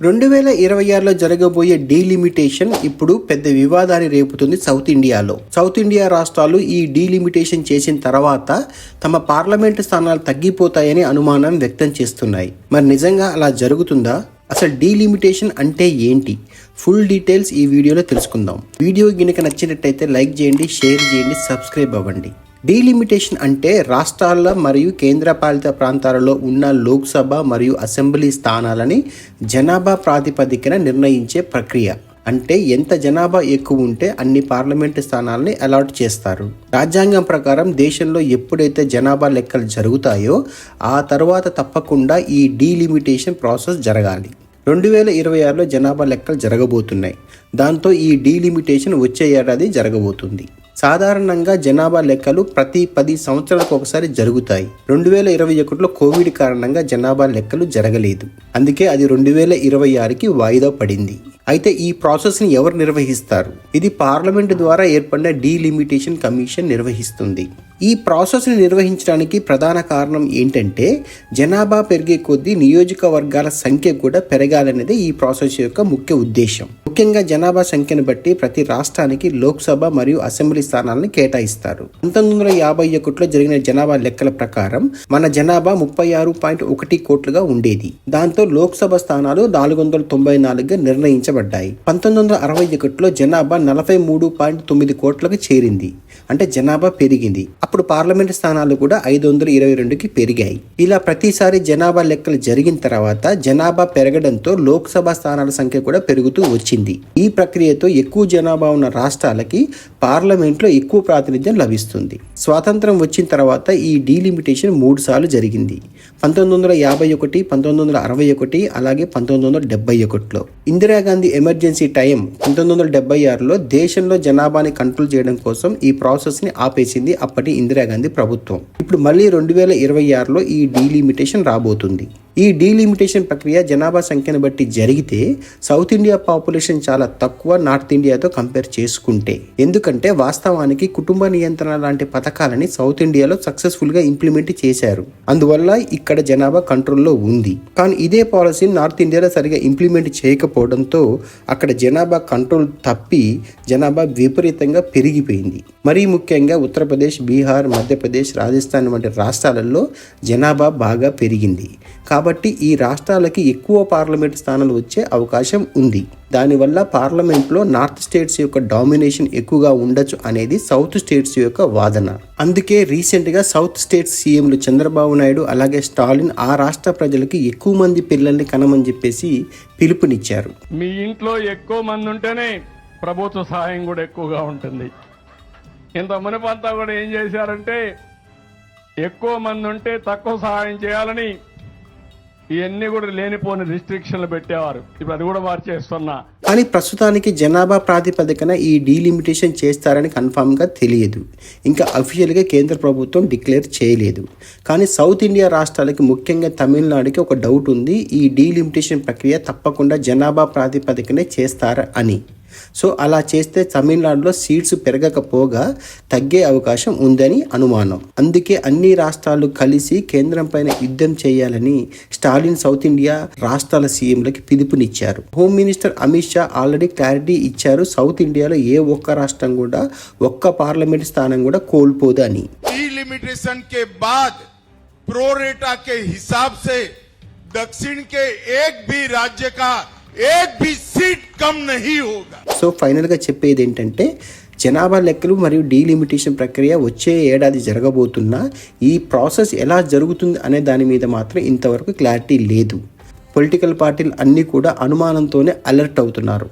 2026లో జరగబోయే డీలిమిటేషన్ ఇప్పుడు పెద్ద వివాదాన్ని రేపుతుంది సౌత్ ఇండియాలో. సౌత్ ఇండియా రాష్ట్రాలు ఈ డీలిమిటేషన్ చేసిన తర్వాత తమ పార్లమెంటు స్థానాలు తగ్గిపోతాయని అనుమానం వ్యక్తం చేస్తున్నాయి. మరి నిజంగా అలా జరుగుతుందా? అసలు డీలిమిటేషన్ అంటే ఏంటి? ఫుల్ డీటెయిల్స్ ఈ వీడియోలో తెలుసుకుందాం. వీడియో గనుక నచ్చినట్టయితే లైక్ చేయండి, షేర్ చేయండి, సబ్స్క్రైబ్ అవ్వండి. డీలిమిటేషన్ అంటే రాష్ట్రాల మరియు కేంద్రపాలిత ప్రాంతాలలో ఉన్న లోక్సభ మరియు అసెంబ్లీ స్థానాలని జనాభా ప్రాతిపదికన నిర్ణయించే ప్రక్రియ. అంటే ఎంత జనాభా ఎక్కువ ఉంటే అన్ని పార్లమెంటు స్థానాలని అలాట్ చేస్తారు. రాజ్యాంగం ప్రకారం దేశంలో ఎప్పుడైతే జనాభా లెక్కలు జరుగుతాయో ఆ తర్వాత తప్పకుండా ఈ డీలిమిటేషన్ ప్రాసెస్ జరగాలి. 2026లో జనాభా లెక్కలు జరగబోతున్నాయి. దాంతో ఈ డీలిమిటేషన్ వచ్చే ఏడాది జరగబోతుంది. సాధారణంగా జనాభా లెక్కలు ప్రతి 10 సంవత్సరాలకు ఒకసారి జరుగుతాయి. 2021లో కోవిడ్ కారణంగా జనాభా లెక్కలు జరగలేదు. అందుకే అది 2026కి వాయిదా పడింది. అయితే ఈ ప్రాసెస్ని ఎవరు నిర్వహిస్తారు? ఇది పార్లమెంటు ద్వారా ఏర్పడిన డీలిమిటేషన్ కమిషన్ నిర్వహిస్తుంది. ఈ ప్రాసెస్ని నిర్వహించడానికి ప్రధాన కారణం ఏంటంటే జనాభా పెరిగే కొద్దీ నియోజకవర్గాల సంఖ్య కూడా పెరగాలనేది ఈ ప్రాసెస్ యొక్క ముఖ్య ఉద్దేశం. ముఖ్యంగా జనాభా సంఖ్యను బట్టి ప్రతి రాష్ట్రానికి లోక్సభ మరియు అసెంబ్లీ స్థానాలను కేటాయిస్తారు. 1951లో జరిగిన జనాభా లెక్కల ప్రకారం మన జనాభా 36.1 కోట్లుగా ఉండేది. దాంతో లోక్సభ స్థానాలు 494గా నిర్ణయించబడ్డాయి. 1961లో జనాభా 43.9 కోట్లకు చేరింది. అంటే జనాభా పెరిగింది. అప్పుడు పార్లమెంట్ స్థానాలు కూడా 522కి పెరిగాయి. ఇలా ప్రతిసారి జనాభా లెక్కలు జరిగిన తర్వాత జనాభా పెరగడంతో లోక్సభ స్థానాల సంఖ్య కూడా పెరుగుతూ వచ్చింది. ఈ ప్రక్రియతో ఎక్కువ జనాభా ఉన్న రాష్ట్రాలకి పార్లమెంట్లో ఎక్కువ ప్రాతినిధ్యం లభిస్తుంది. స్వాతంత్రం వచ్చిన తర్వాత ఈ డీలిమిటేషన్ 3 సార్లు జరిగింది. 1951, 1961 అలాగే 1971లో. ఇందిరాగాంధీ ఎమర్జెన్సీ టైం 1976లో దేశంలో జనాభాని కంట్రోల్ చేయడం కోసం ఈ ప్రాసెస్ ని ఆపేసింది అప్పటి ఇందిరాగాంధీ ప్రభుత్వం. ఇప్పుడు మళ్ళీ 2026లో ఈ డీలిమిటేషన్ రాబోతుంది. ఈ డీలిమిటేషన్ ప్రక్రియ జనాభా సంఖ్యను బట్టి జరిగితే సౌత్ ఇండియా పాపులేషన్ చాలా తక్కువ నార్త్ ఇండియాతో కంపేర్ చేసుకుంటే. ఎందుకంటే వాస్తవానికి కుటుంబ నియంత్రణ లాంటి పథకాలని సౌత్ ఇండియాలో సక్సెస్ఫుల్ గా ఇంప్లిమెంట్ చేశారు. అందువల్ల ఇక్కడ జనాభా కంట్రోల్లో ఉంది. కానీ ఇదే పాలసీని నార్త్ ఇండియాలో సరిగా ఇంప్లిమెంట్ చేయకపోవడంతో అక్కడ జనాభా కంట్రోల్ తప్పి జనాభా విపరీతంగా పెరిగిపోయింది. మరీ ముఖ్యంగా ఉత్తరప్రదేశ్, బీహార్, మధ్యప్రదేశ్, రాజస్థాన్ వంటి రాష్ట్రాలలో జనాభా బాగా పెరిగింది. కాబట్టి ఈ రాష్ట్రాలకి ఎక్కువ పార్లమెంట్ స్థానాలు వచ్చే అవకాశం ఉంది. దానివల్ల పార్లమెంట్లో నార్త్ స్టేట్స్ యొక్క డామినేషన్ ఎక్కువగా ఉండొచ్చు అనేది సౌత్ స్టేట్స్ యొక్క వాదన. అందుకే రీసెంట్గా సౌత్ స్టేట్స్ సీఎంలు చంద్రబాబు నాయుడు అలాగే స్టాలిన్ ఆ రాష్ట్ర ప్రజలకి ఎక్కువ మంది పిల్లల్ని కనమని చెప్పేసి పిలుపునిచ్చారు. మీ ఇంట్లో ఎక్కువ మంది ఉంటేనే ప్రభుత్వ సహాయం కూడా ఎక్కువగా ఉంటుంది. ఇంత మునుపంతా కూడా ఏం చేశారంటే ఎక్కువ మంది ఉంటే తక్కువ సహాయం చేయాలని ఇవన్నీ కూడా లేనిపోని రిస్ట్రిక్షన్లు పెట్టేవారు. ఇప్పుడు అది కూడా మార్చేస్తున్నా. కానీ ప్రస్తుతానికి జనాభా ప్రాతిపదికన ఈ డీలిమిటేషన్ చేస్తారని కన్ఫామ్గా తెలియదు. ఇంకా అఫీషియల్గా కేంద్ర ప్రభుత్వం డిక్లేర్ చేయలేదు. కానీ సౌత్ ఇండియా రాష్ట్రాలకి ముఖ్యంగా తమిళనాడుకి ఒక డౌట్ ఉంది. ఈ డీలిమిటేషన్ ప్రక్రియ తప్పకుండా జనాభా ప్రాతిపదికనే చేస్తారా అని. సో అలా చేస్తే తమిళనాడులో సీట్స్ పెరగకపోగా తగ్గే అవకాశం ఉందని అనుమానం. అందుకే అన్ని రాష్ట్రాలు కలిసి కేంద్రం పైన యుద్ధం చేయాలని స్టాలిన్ సౌత్ ఇండియా రాష్ట్రాల సీఎంలకి పిలుపునిచ్చారు. Home minister Amit Shah already clarity ఇచ్చారు. సౌత్ ఇండియాలో ఏ ఒక్క రాష్ట్రం కూడా ఒక్క పార్లమెంట్ స్థానం కూడా కోల్పోదు అని. డీలిమిటేషన్ के बाद प्रोरेटा के हिसाब से दक्षिण के एक भी राज्य का एक भी सीट कम नहीं होगा. సో ఫైనల్గా చెప్పేది ఏంటంటే జనాభా లెక్కలు మరియు డీలిమిటేషన్ ప్రక్రియ వచ్చే ఏడాది జరగబోతున్నా ఈ ప్రాసెస్ ఎలా జరుగుతుంది అనే దాని మీద మాత్రం ఇంతవరకు క్లారిటీ లేదు. పొలిటికల్ పార్టీలు అన్నీ కూడా అనుమానంతోనే అలర్ట్ అవుతున్నారు.